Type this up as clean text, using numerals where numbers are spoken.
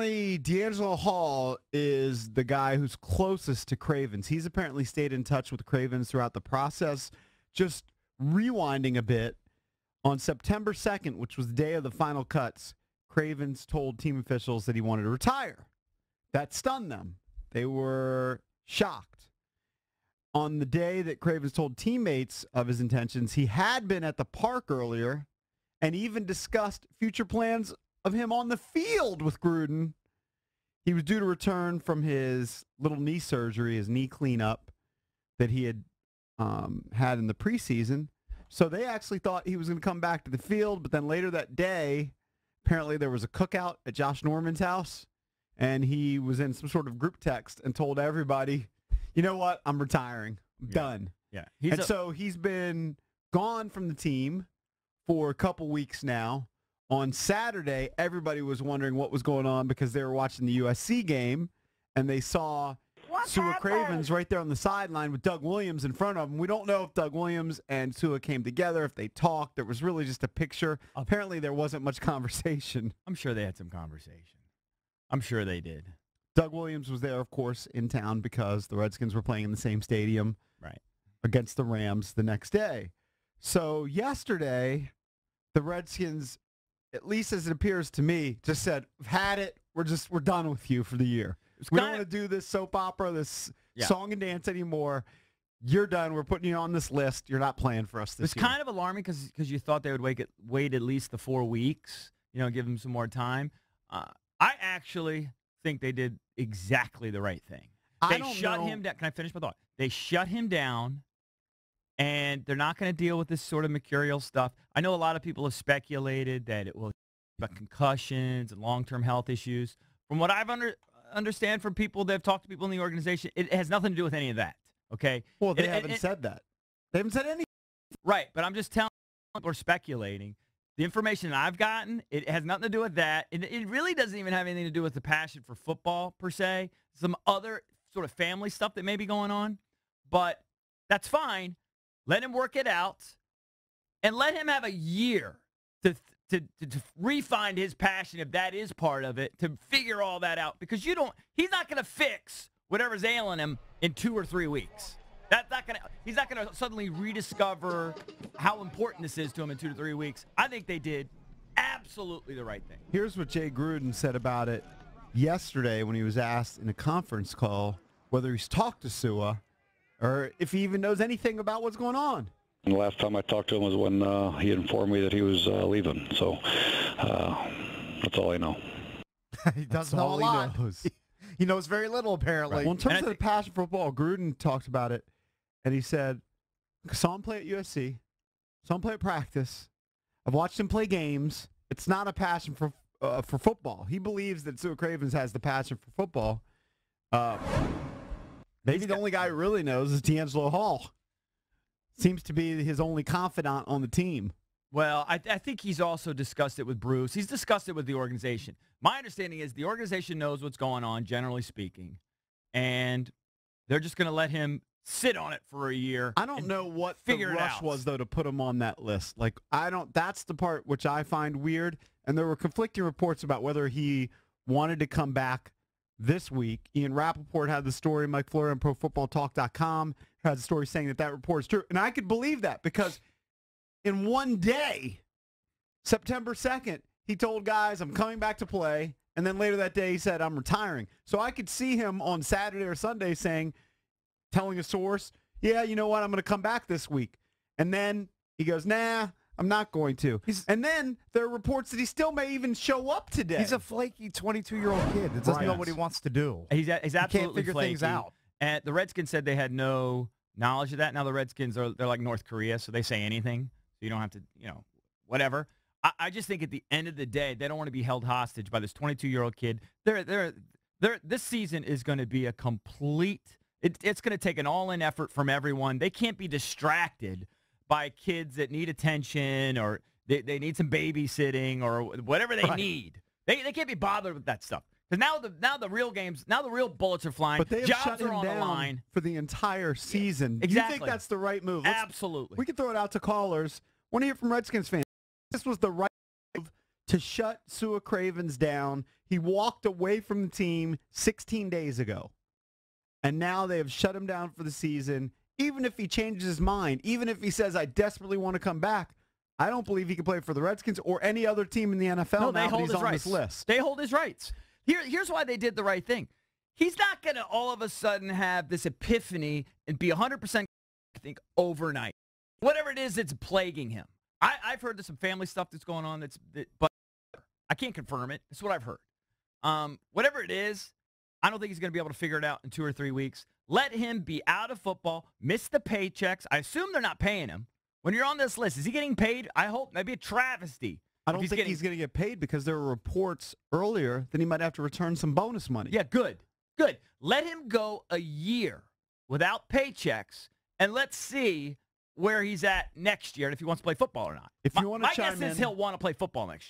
apparently D'Angelo Hall is the guy who's closest to Cravens. He's apparently stayed in touch with Cravens throughout the process. Just rewinding a bit, on September 2nd, which was the day of the final cuts, Cravens told team officials that he wanted to retire. That stunned them. They were shocked. On the day that Cravens told teammates of his intentions, he had been at the park earlier and even discussed future plans of him on the field with Gruden. He was due to return from his little knee surgery, his knee cleanup that he had had in the preseason. So they actually thought he was going to come back to the field, but then later that day, apparently there was a cookout at Josh Norman's house, and he was in some sort of group text and told everybody, you know what, I'm retiring. I'm done. Yeah. So he's been gone from the team for a couple weeks now. On Saturday, everybody was wondering what was going on because they were watching the USC game, and they saw Su'a Cravens right there on the sideline with Doug Williams in front of him. We don't know if Doug Williams and Su'a came together, if they talked. There was really just a picture. Apparently, there wasn't much conversation. I'm sure they had some conversation. I'm sure they did. Doug Williams was there, of course, in town because the Redskins were playing in the same stadium against the Rams the next day. So yesterday, the Redskins, at least as it appears to me, just said, "We've had it. We're done with you for the year. We don't want to do this soap opera, this song and dance anymore. You're done. We're putting you on this list. You're not playing for us this year." It's kind of alarming because you thought they would wait at least the 4 weeks, give them some more time. I actually think they did exactly the right thing. They shut him down. Can I finish my thought? They shut him down, and they're not going to deal with this sort of mercurial stuff. I know a lot of people have speculated that it will about concussions and long-term health issues. From what I've understand from people that have talked to people in the organization, it has nothing to do with any of that, okay? Well, they haven't said that. They haven't said anything. Right, but I'm just telling people are speculating. The information that I've gotten, it has nothing to do with that. It really doesn't even have anything to do with the passion for football, per se. Some other sort of family stuff that may be going on, but that's fine. Let him work it out, and let him have a year to refine his passion, if that is part of it, to figure all that out. Because he's not going to fix whatever's ailing him in 2 or 3 weeks. He's not going to suddenly rediscover how important this is to him in 2 to 3 weeks. I think they did absolutely the right thing. Here's what Jay Gruden said about it yesterday when he was asked in a conference call whether he's talked to Su'a or if he even knows anything about what's going on. And the last time I talked to him was when he informed me that he was leaving. So that's all I know. He doesn't know a lot. He knows very little, apparently. Well, in terms of the passion for football, Gruden talked about it, and he said, I saw him play at USC, saw him play at practice. I've watched him play games. It's not a passion for football. He believes that Su'a Cravens has the passion for football. Maybe the only guy who really knows is D'Angelo Hall. Seems to be his only confidant on the team. Well, I think he's also discussed it with Bruce. He's discussed it with the organization. My understanding is the organization knows what's going on, generally speaking, and they're just going to let him sit on it for a year. I don't know what the rush was, though, to put him on that list. That's the part which I find weird, and there were conflicting reports about whether he wanted to come back this week. Ian Rappaport had the story. Mike Flory on ProFootballTalk.com had the story saying that report is true. And I could believe that because in one day, September 2nd, he told guys, I'm coming back to play. And then later that day, he said, I'm retiring. So I could see him on Saturday or Sunday telling a source, yeah, you know what, I'm going to come back this week. And then he goes, nah, I'm not going to. And then there are reports that he still may even show up today. He's a flaky 22-year-old kid that doesn't know what he wants to do. He's absolutely he can't figure flaky. things out. And the Redskins said they had no knowledge of that. Now the Redskins they're like North Korea, so they say anything. So you don't have to, whatever. I just think at the end of the day, they don't want to be held hostage by this 22-year-old kid. This season is going to be a complete. It's going to take an all-in effort from everyone. They can't be distracted by kids that need attention or they need some babysitting or whatever they need. They can't be bothered with that stuff. Because now the real games, now the real bullets are flying. But they have jobs shut him are on the down line for the entire season. Exactly. Do you think that's the right move? Absolutely. We can throw it out to callers. Want to hear from Redskins fans. This was the right move to shut Su'a Cravens down. He walked away from the team 16 days ago. And now they have shut him down for the season. Even if he changes his mind, even if he says, I desperately want to come back, I don't believe he can play for the Redskins or any other team in the NFL No, now that he's on this list. They hold his rights. Here's why they did the right thing. He's not going to all of a sudden have this epiphany and be 100%, I think, overnight. Whatever it is that's plaguing him. I've heard there's some family stuff that's going on, but I can't confirm it. It's what I've heard. Whatever it is, I don't think he's going to be able to figure it out in 2 or 3 weeks. Let him be out of football, miss the paychecks. I assume they're not paying him. When you're on this list, is he getting paid? I hope. That'd be a travesty. I don't think he's going to get paid because there were reports earlier that he might have to return some bonus money. Yeah, good. Good. Let him go a year without paychecks, and let's see where he's at next year and if he wants to play football or not. If you want to my guess is he'll want to play football next year.